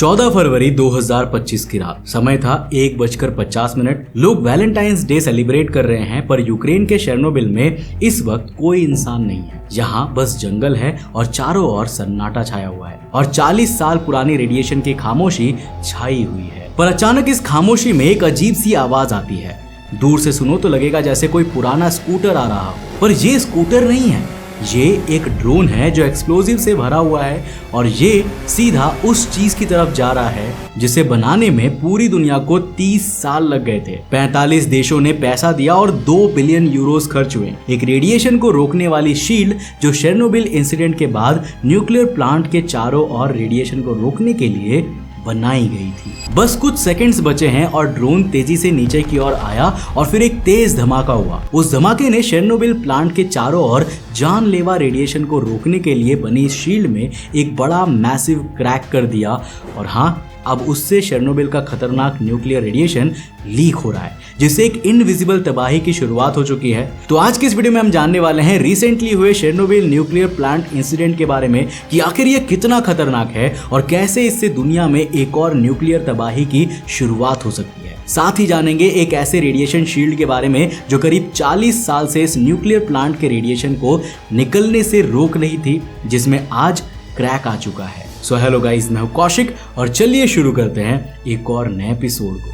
14 फरवरी 2025 की रात, समय था 1:50। लोग वैलेंटाइंस डे सेलिब्रेट कर रहे हैं, पर यूक्रेन के शेर्नोबिल में इस वक्त कोई इंसान नहीं है। यहाँ बस जंगल है और चारों ओर सन्नाटा छाया हुआ है और 40 साल पुरानी रेडिएशन की खामोशी छाई हुई है। पर अचानक इस खामोशी में एक अजीब सी आवाज आती है। दूर से सुनो तो लगेगा जैसे कोई पुराना स्कूटर आ रहा हो, पर ये स्कूटर नहीं है, ये एक ड्रोन है जो एक्सप्लोजिव से भरा हुआ है और ये सीधा उस चीज की तरफ जा रहा है जिसे बनाने में पूरी दुनिया को 30 साल लग गए थे। 45 देशों ने पैसा दिया और 2 बिलियन यूरोस खर्च हुए। एक रेडिएशन को रोकने वाली शील्ड जो शेर्नोबिल इंसिडेंट के बाद न्यूक्लियर प्लांट के चारों ओर रेडिएशन को रोकने के लिए बनाई गई थी। बस कुछ सेकंड्स बचे हैं और ड्रोन तेजी से नीचे की ओर आया और फिर एक तेज धमाका हुआ। उस धमाके ने शेर्नोबिल प्लांट के चारों ओर जानलेवा रेडिएशन को रोकने के लिए बनी शील्ड में एक बड़ा मैसिव क्रैक कर दिया और हाँ, अब उससे शेर्नोबिल का खतरनाक न्यूक्लियर रेडिएशन लीक हो रहा है, जिससे एक इनविजिबल तबाही की शुरुआत हो चुकी है। तो आज के इस वीडियो में हम जानने वाले हैं रिसेंटली हुए शेर्नोबिल न्यूक्लियर प्लांट इंसिडेंट के बारे में कि आखिर ये कितना खतरनाक है और कैसे इससे दुनिया में एक और न्यूक्लियर तबाही की शुरुआत हो सकती है। साथ ही जानेंगे एक ऐसे रेडिएशन शील्ड के बारे में जो करीब 40 साल से इस न्यूक्लियर प्लांट के रेडिएशन को निकलने से रोक रही थी, जिसमें आज क्रैक आ चुका है। सो हेलो गाइस, मैं हूं कौशिक और चलिए शुरू करते हैं एक और नए एपिसोड को।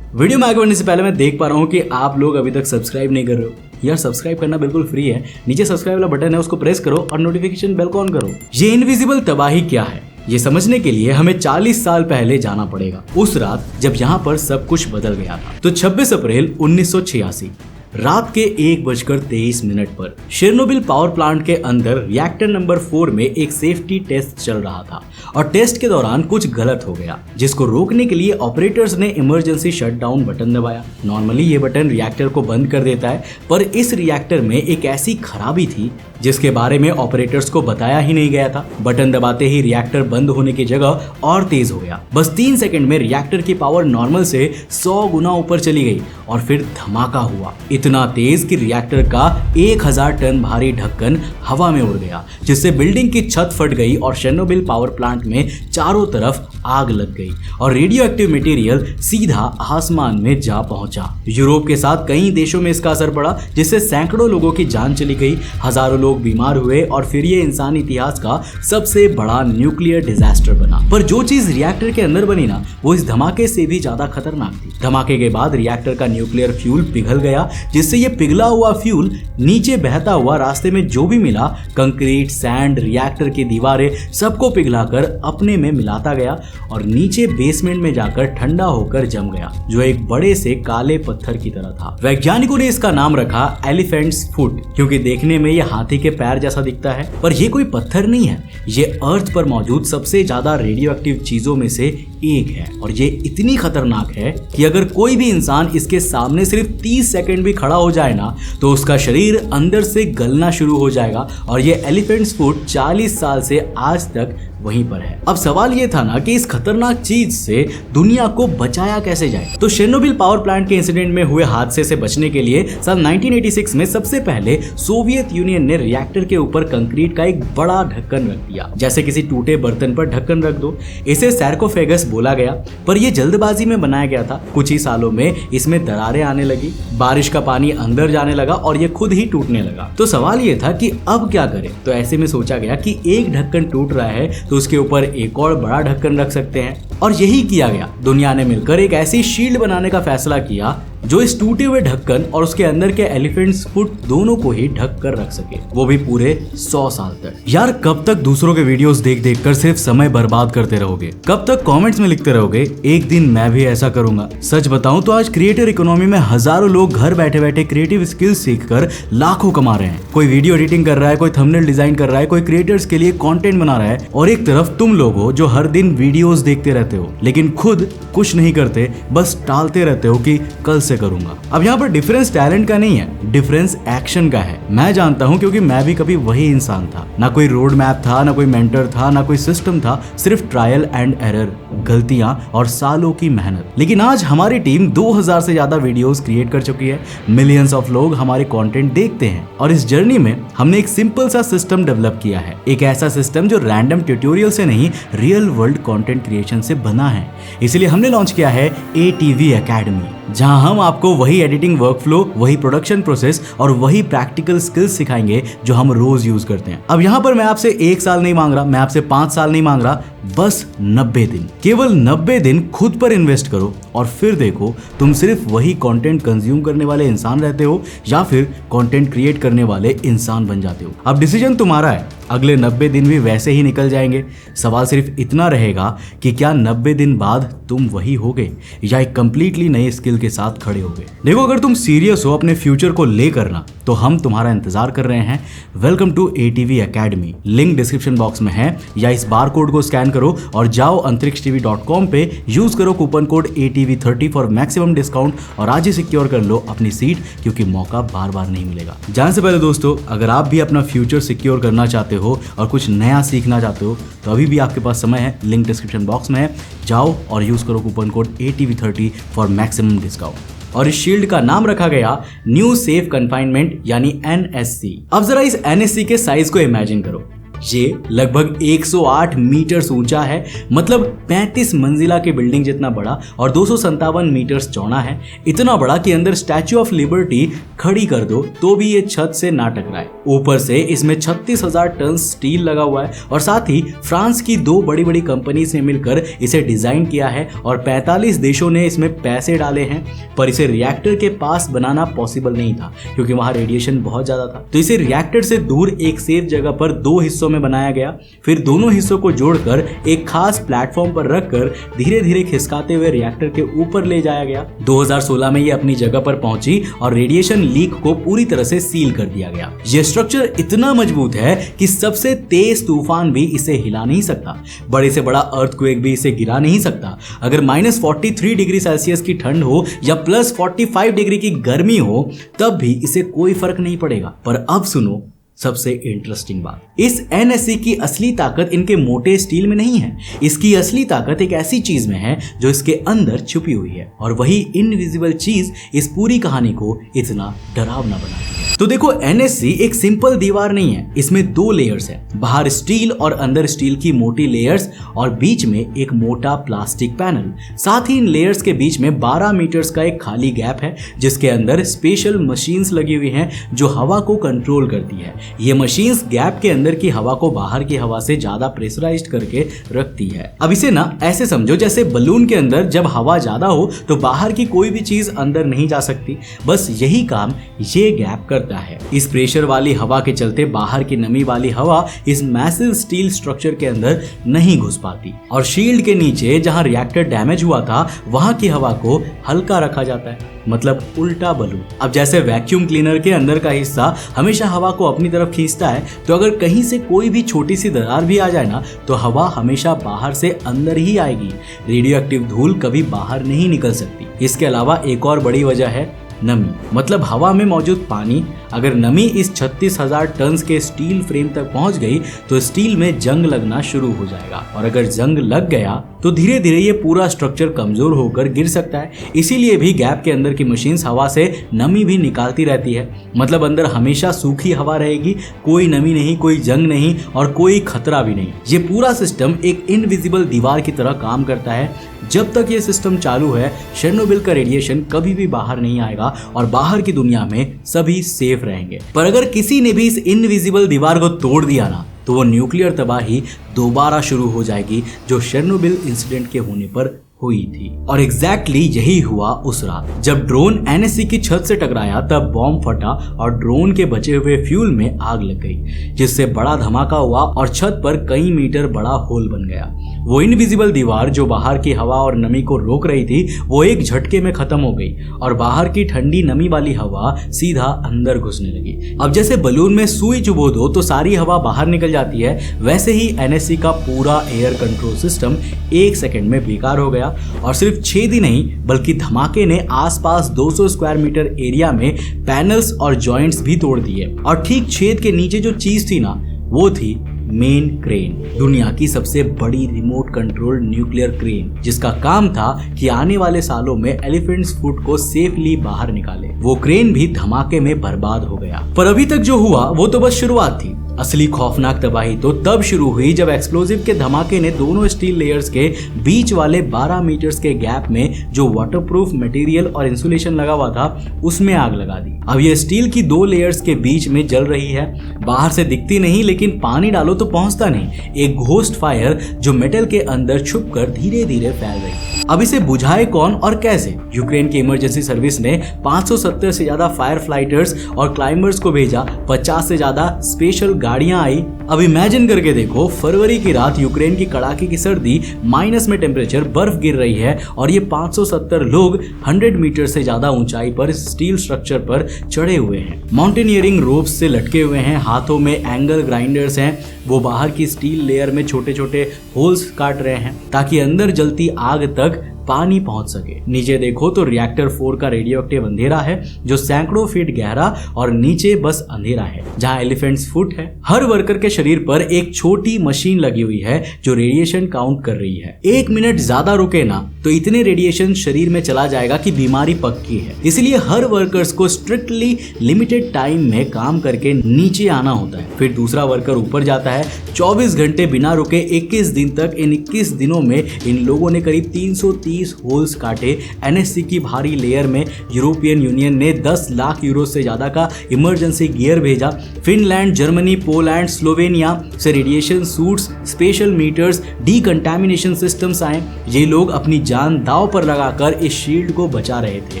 वीडियो में आगे बढ़ने से पहले मैं देख पा रहा हूं कि आप लोग अभी तक सब्सक्राइब नहीं कर रहे हो। यार सब्सक्राइब करना बिल्कुल फ्री है, नीचे सब्सक्राइब वाला बटन है, उसको प्रेस करो और नोटिफिकेशन बेल को ऑन करो। ये इनविजिबल तबाही क्या है, ये समझने के लिए हमें 40 साल पहले जाना पड़ेगा, उस रात जब यहाँ पर सब कुछ बदल गया था। तो 26 अप्रैल 1986 रात के 1:23 पर शेर्नोबिल पावर प्लांट के अंदर रिएक्टर नंबर 4 में एक सेफ्टी टेस्ट चल रहा था और टेस्ट के दौरान कुछ गलत हो गया, जिसको रोकने के लिए ऑपरेटर्स ने इमरजेंसी शटडाउन बटन दबाया। नॉर्मली ये बटन रिएक्टर को बंद कर देता है, पर इस रिएक्टर में एक ऐसी खराबी थी जिसके बारे में ऑपरेटर्स को बताया ही नहीं गया था। बटन दबाते ही रिएक्टर बंद होने की जगह और तेज हो गया। बस 3 सेकंड में रिएक्टर की पावर नॉर्मल से 100 गुना ऊपर चली गई और फिर धमाका हुआ, इतना तेज कि रिएक्टर का 1000 टन भारी ढक्कन हवा में उड़ गया, जिससे बिल्डिंग की छत फट गई और शेर्नोबिल पावर प्लांट में चारों तरफ आग लग गई और रेडियो एक्टिव मटेरियल सीधा आसमान में जा पहुंचा। यूरोप के साथ कई देशों में इसका असर पड़ा, जिससे सैकड़ों लोगों की जान चली गई, हजारों लोग बीमार हुए और फिर ये इंसानी इतिहास का सबसे बड़ा न्यूक्लियर डिजास्टर बना। पर जो चीज रिएक्टर के अंदर बनी ना, वो इस धमाके से भी ज्यादा खतरनाक थी। धमाके के बाद रिएक्टर का न्यूक्लियर फ्यूल पिघल गया, जिससे ये पिघला हुआ फ्यूल नीचे बहता हुआ रास्ते में जो भी मिला, कंक्रीट, सैंड, रिएक्टर की दीवारें, सबको पिघलाकर अपने में मिलाता गया और नीचे बेसमेंट में जाकर ठंडा होकर जम गया, जो एक बड़े से काले पत्थर की तरह था। वैज्ञानिकों ने इसका नाम रखा एलिफेंट्स फुट, क्योंकि देखने में ये हाथी के पैर जैसा दिखता है, पर ये कोई पत्थर नहीं है, ये अर्थ पर मौजूद सबसे ज्यादा रेडियो एक्टिव चीजों में से एक है और ये इतनी खतरनाक है कि अगर कोई भी इंसान इसके सामने सिर्फ 30 सेकंड भी खड़ा हो जाए ना, तो उसका शरीर अंदर से गलना शुरू हो जाएगा और ये एलिफेंट्स फुट 40 साल से आज तक वहीं पर है। अब सवाल ये था ना कि इस खतरनाक चीज से दुनिया को बचाया कैसे जाए। तो शेर्नोबिल पावर प्लांट के इंसिडेंट में हुए हादसे से बचने के लिए साल 1986 में सबसे पहले सोवियत यूनियन ने रिएक्टर के ऊपर कंक्रीट का एक बड़ा ढक्कन रख दिया, जैसे किसी टूटे बर्तन पर ढक्कन रख दो। इसे सार्कोफेगस बोला गया, पर यह जल्दबाजी में बनाया गया था। कुछ ही सालों में इसमें दरारें आने लगी, बारिश का पानी अंदर जाने लगा और ये खुद ही टूटने लगा। तो सवाल ये था कि अब क्या करें। तो ऐसे में सोचा गया कि एक ढक्कन टूट रहा है तो उसके ऊपर एक और बड़ा ढक्कन रख सकते हैं, और यही किया गया। दुनिया ने मिलकर एक ऐसी शील्ड बनाने का फैसला किया जो इस टूटे हुए ढक्कन और उसके अंदर के एलिफेंट्स फुट दोनों को ही ढक कर रख सके, वो भी पूरे 100 साल तक। यार कब तक दूसरों के वीडियोस देख देख कर सिर्फ समय बर्बाद करते रहोगे? कब तक कमेंट्स में लिखते रहोगे एक दिन मैं भी ऐसा करूंगा? सच बताऊं तो आज क्रिएटर इकोनॉमी में हजारों लोग घर बैठे बैठे क्रिएटिव स्किल्स सीखकर लाखों कमा रहे हैं। कोई वीडियो एडिटिंग कर रहा है, कोई थंबनेल डिजाइन कर रहा है, कोई क्रिएटर्स के लिए कंटेंट बना रहा है, और एक तरफ तुम लोग हो जो हर दिन वीडियोस देखते रहते रहते हो लेकिन खुद कुछ नहीं करते, बस टालते रहते हो कि कल से करूंगा। अब यहाँ पर डिफरेंस टैलेंट का नहीं है, डिफरेंस एक्शन का है। मैं जानता हूँ क्योंकि मैं भी कभी वही इंसान था। ना कोई रोड मैप था, ना कोई मेंटर था, ना कोई सिस्टम था, सिर्फ ट्रायल एंड एरर, गलतियां और सालों की मेहनत। लेकिन आज हमारी टीम 2000 से ज्यादा वीडियोस क्रिएट कर चुकी है, मिलियंस ऑफ लोग हमारे कंटेंट देखते हैं और इस जर्नी में हमने एक सिंपल सा सिस्टम डेवलप किया है। एक ऐसा सिस्टम जो रैंडम ट्यूटोरियल से नहीं, रियल वर्ल्ड कंटेंट क्रिएशन से बना है। इसलिए हमने लॉन्च किया है ATV एकेडमी, जहां हम आपको वही एडिटिंग वर्कफ्लो, वही प्रोडक्शन प्रोसेस और वही प्रैक्टिकल स्किल्स सिखाएंगे जो हम रोज यूज करते हैं। अब यहाँ पर मैं आपसे 1 साल नहीं मांग रहा, मैं आपसे 5 साल नहीं मांग रहा, बस 90 दिन, केवल 90 दिन खुद पर इन्वेस्ट करो और फिर देखो तुम सिर्फ वही कंटेंट कंज्यूम करने वाले इंसान रहते हो या फिर कंटेंट क्रिएट करने वाले इंसान बन जाते हो। अब डिसीजन तुम्हारा है, अगले 90 दिन भी वैसे ही निकल जाएंगे। सवाल सिर्फ इतना रहेगा कि क्या 90 दिन बाद तुम वही होगे या एक कंप्लीटली नए स्किल के साथ खड़े होगे। देखो, अगर तुम सीरियस हो अपने फ्यूचर को लेकर ना, तो हम तुम्हारा इंतजार कर रहे हैं। Welcome to ATV academy, link description box में है, या इस बार कोड को स्कैन करो और जाओ antarikshtv.com पे, यूज करो coupon code ATV30 for maximum discount और आज ही सिक्योर कर लो अपनी सीट, क्योंकि मौका बार बार नहीं मिलेगा। जाने से पहले दोस्तों, अगर आप भी अपना फ्यूचर सिक्योर करना चाहते हो और कुछ नया सीखना चाहते हो तो अभी भी आपके पास समय है, लिंक डिस्क्रिप्शन बॉक्स में है, जाओ और यूज करो coupon code ATV30 for maximum discount. और इस शील्ड का नाम रखा गया न्यू सेफ कन्फाइनमेंट यानी NSC। अब जरा इस NSC के साइज को इमेजिन करो। ये लगभग 108 मीटर ऊंचा है, मतलब 35 मंजिला की बिल्डिंग जितना बड़ा, और 257 मीटर चौड़ा है। इतना बड़ा कि अंदर स्टैच्यू ऑफ लिबर्टी खड़ी कर दो तो भी ये छत से ना टकराए। ऊपर से इसमें 36,000 टन स्टील लगा हुआ है और साथ ही फ्रांस की 2 बड़ी बड़ी कंपनी से मिलकर इसे डिजाइन किया है और 45 देशों ने इसमें पैसे डाले हैं। पर इसे रिएक्टर के पास बनाना पॉसिबल नहीं था क्योंकि वहां रेडिएशन बहुत ज्यादा था, तो इसे रिएक्टर से दूर एक सेफ जगह पर 2 हिस्सों में बनाया गया। फिर दोनों हिस्सों को जोड़कर एक खास प्लेटफॉर्म पर रखकर धीरे धीरे खिसकाते हुए रिएक्टर के ऊपर ले जाया गया। 2016 में ये अपनी जगह पर पहुंची और रेडिएशन लीक को पूरी तरह से सील कर दिया गया। यह स्ट्रक्चर इतना मजबूत है कि सबसे तेज तूफान भी इसे हिला नहीं सकता, बड़े से बड़ा अर्थक्वेक भी इसे गिरा नहीं सकता। अगर -43 डिग्री सेल्सियस की ठंड हो या +45 डिग्री की गर्मी हो, तब भी इसे कोई फर्क नहीं पड़ेगा। पर अब सुनो सबसे इंटरेस्टिंग बात, इस NSC की असली ताकत इनके मोटे स्टील में नहीं है। इसकी असली ताकत एक ऐसी चीज में है जो इसके अंदर छुपी हुई है, और वही इनविजिबल चीज इस पूरी कहानी को इतना डरावना बनाती है। तो देखो, NSC एक सिंपल दीवार नहीं है, इसमें 2 लेयर्स है, बाहर स्टील और अंदर स्टील की मोटी लेयर्स और बीच में एक मोटा प्लास्टिक पैनल। साथ ही इन लेयर्स के बीच में 12 मीटर्स का एक खाली गैप है जिसके अंदर स्पेशल मशीन्स लगी हुई हैं जो हवा को कंट्रोल करती है। ये मशीन्स गैप के अंदर की हवा को बाहर की हवा से ज्यादा प्रेशराइज्ड करके रखती है। अब इसे ना ऐसे समझो जैसे बलून के अंदर जब हवा ज्यादा हो तो बाहर की कोई भी चीज अंदर नहीं जा सकती, बस यही काम ये गैप करता है। इस प्रेशर वाली हवा के चलते बाहर की नमी वाली हवा इस मैसिव स्टील स्ट्रक्चर के अंदर नहीं घुस पाती, और शील्ड के नीचे जहां रिएक्टर डैमेज हुआ था वहां की हवा को हल्का रखा जाता है, मतलब उल्टा बलून। अब जैसे वैक्यूम क्लीनर के अंदर का हिस्सा हमेशा हवा को अपनी तरफ खींचता है, तो अगर कहीं से कोई भी छोटी सी दरार भी आ जाए ना, तो हवा हमेशा बाहर से अंदर ही आएगी। रेडियो एक्टिव धूल कभी बाहर नहीं निकल सकती। इसके अलावा एक और बड़ी वजह है नमी, मतलब हवा में मौजूद पानी। अगर नमी इस 36,000 टन के स्टील फ्रेम तक पहुंच गई तो स्टील में जंग लगना शुरू हो जाएगा, और अगर जंग लग गया तो धीरे धीरे ये पूरा स्ट्रक्चर कमजोर होकर गिर सकता है। इसीलिए भी गैप के अंदर की मशीन्स हवा से नमी भी निकालती रहती है, मतलब अंदर हमेशा सूखी हवा रहेगी, कोई नमी नहीं, कोई जंग नहीं और कोई खतरा भी नहीं। ये पूरा सिस्टम एक इनविजिबल दीवार की तरह काम करता है। जब तक ये सिस्टम चालू है, चेर्नोबिल का रेडिएशन कभी भी बाहर नहीं आएगा और बाहर की दुनिया में सभी सेफ रहेंगे। पर अगर किसी ने भी इस इनविजिबल दीवार को तोड़ दिया ना, तो वो न्यूक्लियर तबाही दोबारा शुरू हो जाएगी जो चेर्नोबिल इंसिडेंट के होने पर हुई थी। और एग्जैक्टली यही हुआ उस रात। जब ड्रोन एनएससी की छत से टकराया तब बॉम्ब फटा और ड्रोन के बचे हुए फ्यूल में आग लग गई, जिससे बड़ा धमाका हुआ और छत पर कई मीटर बड़ा होल बन गया। वो इनविजिबल दीवार जो बाहर की हवा और नमी को रोक रही थी वो एक झटके में खत्म हो गई और बाहर की ठंडी नमी वाली हवा सीधा अंदर घुसने लगी। अब जैसे बलून में सुई चुभो दो तो सारी हवा बाहर निकल जाती है, वैसे ही एनएससी का पूरा एयर कंट्रोल सिस्टम 1 सेकंड में बेकार हो गया। और सिर्फ छेद ही नहीं बल्कि धमाके ने आसपास 200 स्क्वायर मीटर एरिया में पैनल्स और जॉइंट्स भी तोड़ दिए। और ठीक छेद के नीचे जो चीज थी ना वो थी मेन क्रेन, दुनिया की सबसे बड़ी रिमोट कंट्रोल न्यूक्लियर क्रेन, जिसका काम था कि आने वाले सालों में एलिफेंट्स फुट को सेफली बाहर निकाले। वो क्रेन भी धमाके में बर्बाद हो गया। पर अभी तक जो हुआ वो तो बस शुरुआत थी। असली खौफनाक तबाही तो तब शुरू हुई जब एक्सप्लोजिव के धमाके ने दोनों स्टील लेयर्स के बीच वाले 12 मीटर्स के गैप में जो वाटरप्रूफ मटेरियल और इंसुलेशन लगा हुआ था उसमें आग लगा दी। अब ये स्टील की 2 लेयर्स के बीच में जल रही है, बाहर से दिखती नहीं लेकिन पानी डालो तो पहुंचता नहीं। एक घोस्ट फायर जो मेटल के अंदर छुपकर धीरे धीरे फैल रही। अब इसे बुझाए कौन और कैसे? यूक्रेन की इमरजेंसी सर्विस ने 570 से ज्यादा फायर फाइटर्स और क्लाइंबर्स को भेजा, 50 से ज्यादा स्पेशल गाड़ियां आई। अब इमेजिन करके देखो, फरवरी की रात यूक्रेन की कड़ाके की सर्दी, माइनस में टेम्परेचर, बर्फ गिर रही है और ये 570 लोग 100 मीटर से ज्यादा ऊंचाई पर स्टील स्ट्रक्चर पर चढ़े हुए हैं, माउंटेनियरिंग रोप्स से लटके हुए हैं, हाथों में एंगल ग्राइंडर्स हैं। वो बाहर की स्टील लेयर में छोटे छोटे होल्स काट रहे हैं ताकि अंदर जलती आग तक पानी पहुंच सके। नीचे देखो तो रिएक्टर 4 का रेडियो एक्टिव अंधेरा है जो सैकड़ों फीट गहरा और नीचे बस अंधेरा है जहां एलिफेंट्स फुट है। हर वर्कर के शरीर पर एक छोटी मशीन लगी हुई है जो रेडिएशन काउंट कर रही है। 1 मिनट ज्यादा रुके ना तो इतने रेडिएशन शरीर में चला जाएगा कि बीमारी पक्की है। इसलिए हर वर्कर्स को स्ट्रिक्टली लिमिटेड टाइम में काम करके नीचे आना होता है। फिर दूसरा वर्कर ऊपर जाता है। 24 घंटे बिना रुके 21 दिन तक। इन 21 दिनों में इन लोगों ने करीब 330 होल्स काटे। एनएससी की भारी लेयर में यूरोपियन यूनियन ने 10 लाख यूरो से ज्यादा का इमरजेंसी गियर भेजा। फिनलैंड, जर्मनी, पोलैंड, स्लोवेनिया से radiation suits, special meters, decontamination systems आए। ये लोग अपनी जान दांव पर लगाकर इस शील्ड को बचा रहे थे।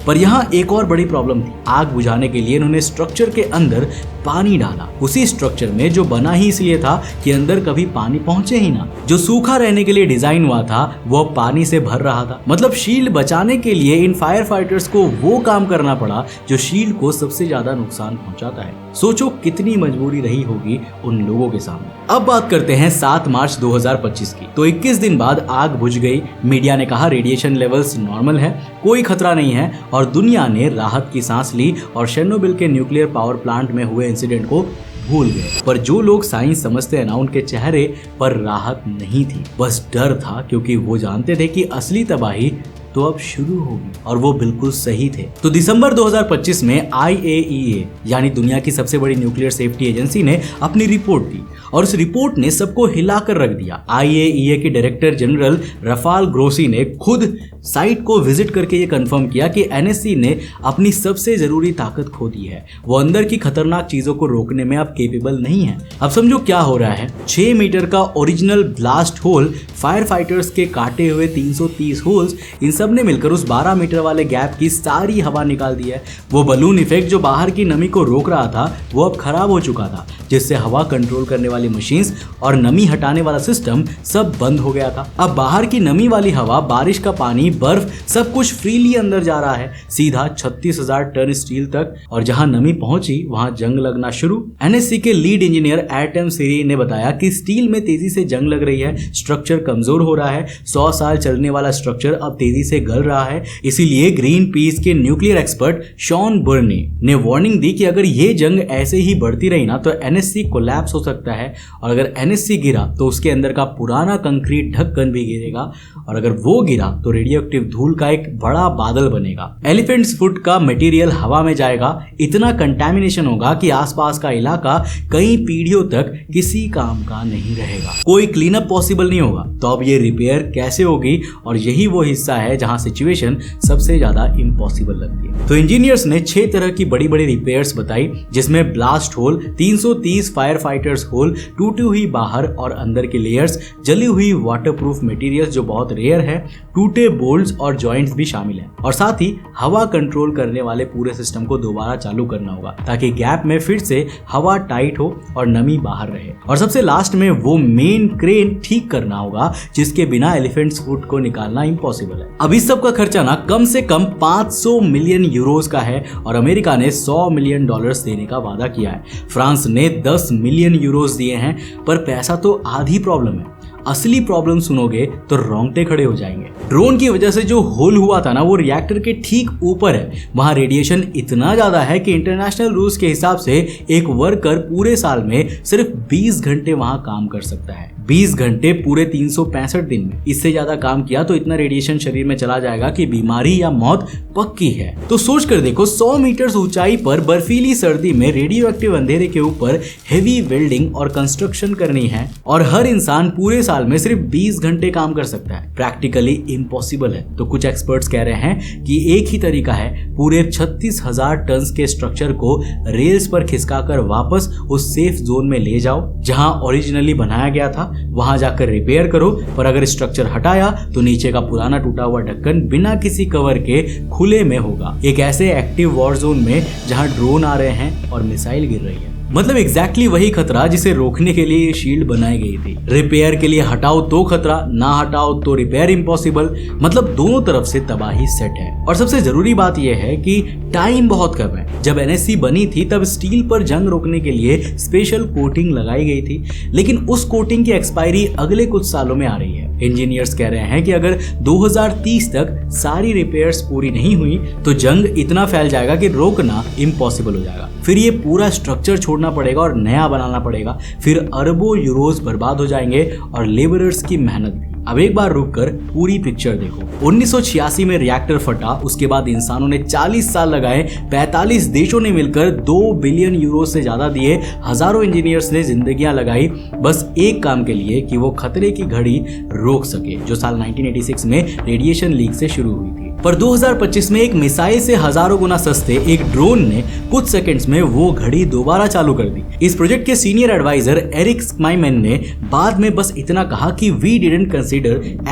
पर यहाँ एक और बड़ी प्रॉब्लम थी। आग बुझाने के लिए इन्होंने स्ट्रक्चर के अंदर पानी डाला, उसी स्ट्रक्चर में जो बना ही इसलिए था कि अंदर कभी पानी पहुंचे ही ना। जो सूखा रहने के लिए डिजाइन हुआ था वो पानी से भर रहा था। मतलब शील्ड बचाने के लिए इन फायर फाइटर्स को वो काम करना पड़ा जो शील्ड को सबसे ज्यादा नुकसान पहुंचाता है। सोचो कितनी मजबूरी रही होगी उन लोगों के सामने। अब बात करते हैं 7 मार्च 2025 की। तो 21 दिन बाद आग बुझ गई। मीडिया ने कहा रेडिएशन लेवल्स नॉर्मल है, कोई खतरा नहीं है और दुनिया ने राहत की सांस ली और शेरनोबिल के न्यूक्लियर पावर प्लांट में हुए इंसिडेंट को भूल गए। पर जो लोग साइंस समझते हैं ना उनके चेहरे पर राहत नहीं थी, बस डर था, क्योंकि वो जानते थे कि असली तबाही तो अब शुरू होगी। और वो बिल्कुल सही थे। तो दिसंबर 2025 में IAEA यानी दुनिया की सबसे बड़ी न्यूक्लियर सेफ्टी एजेंसी ने अपनी रिपोर्ट दी और उस रिपोर्ट ने सबको हिलाकर रख दिया। IAEA के डायरेक्टर जनरल रफाल ग्रोसी ने खुद साइट को विजिट करके ये कंफर्म किया कि एनएससी ने अपनी सबसे जरूरी ताकत खो दी है। वो अंदर की खतरनाक चीजों को रोकने में अब केपेबल नहीं है। अब समझो क्या हो रहा है। 6 मीटर का original blast hole, fire fighters के काटे हुए 330 होल्स, इन सब ने मिलकर उस 12 मीटर वाले गैप की सारी हवा निकाल दी है। वो बलून इफेक्ट जो बाहर की नमी को रोक रहा था वो अब खराब हो चुका था, जिससे हवा कंट्रोल करने वाली मशीन्स और नमी हटाने वाला सिस्टम सब बंद हो गया था। अब बाहर की नमी वाली हवा, बारिश का पानी, बर्फ, सब कुछ फ्रीली अंदर जा रहा है, सीधा 36,000 टन स्टील तक। और जहां नमी पहुंची वहां जंग लगना शुरू। एनएससी के लीड इंजीनियर एटम सीरी ने बताया कि स्टील में तेजी से जंग लग रही है, स्ट्रक्चर कमजोर हो रहा है। 100 साल चलने वाला स्ट्रक्चर अब तेजी से गल रहा है। इसीलिए ग्रीन पीस के न्यूक्लियर एक्सपर्ट शॉन बर्नी ने वार्निंग दी कि अगर ये जंग ऐसे ही बढ़ती रही ना तो एनएससी कोलैप्स हो सकता है, और अगर एनएससी गिरा तो उसके अंदर का पुराना कंक्रीट ढक्कन भी गिरेगा, और अगर वो गिरा तो रेडियो एक्टिव धूल का एक बड़ा बादल बनेगा। एलिफेंट्स फुट का मटेरियल हवा में जाएगा, इतना कंटामिनेशन होगा कि आसपास का इलाका कई पीढ़ियों तक किसी काम का नहीं रहेगा, कोई क्लीन अप पॉसिबल नहीं होगा। तो अब ये रिपेयर कैसे होगी? और यही वो हिस्सा है जहां सिचुएशन सबसे ज्यादा इम्पॉसिबल लगती है। तो इंजीनियर्स ने 6 तरह की बड़ी बड़ी रिपेयर्स बताई, जिसमें blast hole, 330 fire fighters hole, टूटी हुई बाहर और अंदर के लेयर्स, जली हुई वाटरप्रूफ मटेरियल्स जो बहुत रेयर है, टूटे बोल्ट्स और जॉइंट्स भी शामिल हैं, और साथ ही हवा कंट्रोल करने वाले पूरे सिस्टम को दोबारा चालू करना होगा ताकि गैप में फिर से हवा टाइट हो और नमी बाहर रहे। और सबसे लास्ट में वो मेन क्रेन ठीक करना होगा जिसके बिना एलिफेंट्स फुट को निकालना इम्पॉसिबल है। अब इस सब का खर्चा ना कम से कम 500 मिलियन यूरोस का है और अमेरिका ने 100 मिलियन डॉलर्स देने का वादा किया है। फ्रांस ने 10 मिलियन यूरोस दिए हैं, पर पैसा तो आधी प्रॉब्लम है। असली प्रॉब्लम सुनोगे तो रोंगटे खड़े हो जाएंगे। ड्रोन की वजह से जो होल हुआ था ना, वो रिएक्टर के ठीक ऊपर है। वहां रेडिएशन इतना ज्यादा है कि इंटरनेशनल रूल्स के हिसाब से एक वर्कर पूरे साल में सिर्फ 20 घंटे वहां काम कर सकता है। 20 घंटे पूरे 365 दिन में। इससे ज्यादा काम किया तो इतना रेडिएशन शरीर में चला जाएगा कि बीमारी या मौत पक्की है। तो सोच कर देखो, 100 मीटर ऊंचाई पर बर्फीली सर्दी में रेडियो एक्टिव अंधेरे के ऊपर हेवी वेल्डिंग और कंस्ट्रक्शन करनी है, और हर इंसान पूरे साल में सिर्फ 20 घंटे काम कर सकता है। प्रैक्टिकली इम्पॉसिबल है। तो कुछ एक्सपर्ट्स कह रहे हैं कि एक ही तरीका है पूरे 36,000 टन के स्ट्रक्चर को रेल्स पर खिसकाकर वापस उस सेफ जोन में ले जाओ जहां ओरिजिनली बनाया गया था, वहां जाकर रिपेयर करो। पर अगर स्ट्रक्चर हटाया तो नीचे का पुराना टूटा हुआ ढक्कन बिना किसी कवर के खुले में होगा, एक ऐसे एक्टिव वॉर जोन में जहां ड्रोन आ रहे हैं और मिसाइल गिर रही है। मतलब एग्जैक्टली वही खतरा जिसे रोकने के लिए ये शील्ड बनाई गई थी। रिपेयर के लिए हटाओ तो खतरा, ना हटाओ तो रिपेयर इम्पॉसिबल। मतलब दोनों तरफ से तबाही सेट है। और सबसे जरूरी बात यह है कि टाइम बहुत कम है। जब एनएससी बनी थी तब स्टील पर जंग रोकने के लिए स्पेशल कोटिंग लगाई गई थी, लेकिन उस कोटिंग की एक्सपायरी अगले कुछ सालों में आ रही है। इंजीनियर्स कह रहे हैं कि अगर 2030 तक सारी रिपेयर्स पूरी नहीं हुई तो जंग इतना फैल जाएगा कि रोकना इम्पॉसिबल हो जाएगा। फिर ये पूरा स्ट्रक्चर छोड़ना पड़ेगा और नया बनाना पड़ेगा। फिर अरबों यूरोस बर्बाद हो जाएंगे और लेबरर्स की मेहनत भी। अब एक बार रुककर पूरी पिक्चर देखो। 1986 में रिएक्टर फटा, उसके बाद इंसानों ने 40 साल लगाए, 45 देशों ने मिलकर 2 बिलियन यूरो से ज्यादा दिए, हजारों इंजीनियर्स ने जिंदगियां लगाई बस एक काम के लिए कि वो खतरे की घड़ी रोक सके, जो साल 1986 में रेडिएशन लीक से शुरू हुई थी। पर 2025 में एक मिसाइल से हजारों गुना सस्ते एक ड्रोन ने कुछ सेकंड्स में वो घड़ी दोबारा चालू कर दी। इस प्रोजेक्ट के सीनियर एडवाइजर एरिक स्माइमैन ने बाद में बस इतना कहा कि we didn't consider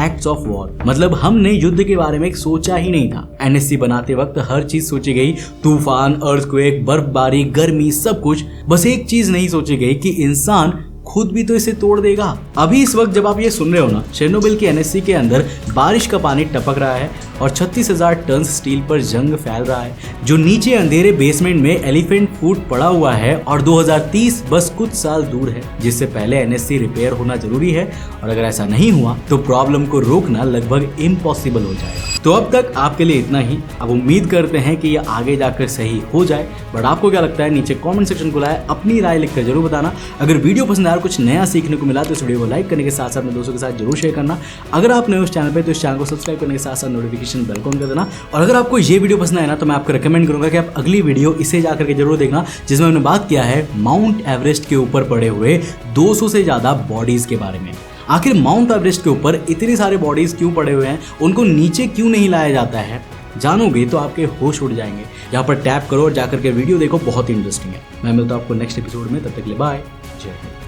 acts of war, मतलब हमने युद्ध के बारे में सोचा ही नहीं था। एनएससी बनाते वक्त हर चीज सोची गई, तूफान, अर्थक्वेक, बर्फबारी, गर्मी, सब कुछ। बस एक चीज नहीं सोची गई कि इंसान खुद भी तो इसे तोड़ देगा। अभी इस वक्त जब आप ये सुन रहे हो ना, चेर्नोबिल के एनएससी के अंदर बारिश का पानी टपक रहा है और 36,000 टन स्टील पर जंग फैल रहा है, जो नीचे अंधेरे बेसमेंट में एलिफेंट फूट पड़ा हुआ है, और 2030 बस कुछ साल दूर है, जिससे पहले एनएससी रिपेयर होना जरूरी है। और अगर ऐसा नहीं हुआ तो प्रॉब्लम को रोकना लगभग इम्पॉसिबल हो जाएगा। तो अब तक आपके लिए इतना ही। अब उम्मीद करते हैं कि ये आगे जाकर सही हो जाए। बट आपको क्या लगता है, नीचे कमेंट सेक्शन खुला है, अपनी राय लिखकर जरूर बताना। अगर वीडियो पसंद आया, कुछ नया सीखने को मिला तो इस वीडियो को लाइक करने के साथ साथ अपने दोस्तों के साथ जरूर शेयर करना। अगर आप नए उस चैनल पे तो इस चैनल को सब्सक्राइब करने के साथ साथ नोटिफिकेशन बेल को ऑन कर देना। और अगर आपको ये वीडियो पसंद आए ना, तो मैं आपको रिकमेंड करूंगा कि आप अगली वीडियो इसे जाकर के जरूर देखना, जिसमें हमने बात किया है माउंट एवरेस्ट के ऊपर पड़े हुए 200 से ज्यादा बॉडीज के बारे में। आखिर माउंट एवरेस्ट के ऊपर इतने सारे बॉडीज क्यों पड़े हुए हैं, उनको नीचे क्यों नहीं लाया जाता है, जानोगे तो आपके होश उड़ जाएंगे। यहाँ पर टैप करो और जाकर के वीडियो देखो, बहुत ही इंटरेस्टिंग है। मैं मिलता हूँ आपको नेक्स्ट एपिसोड में, तब तक के लिए बाय, जय हिंद।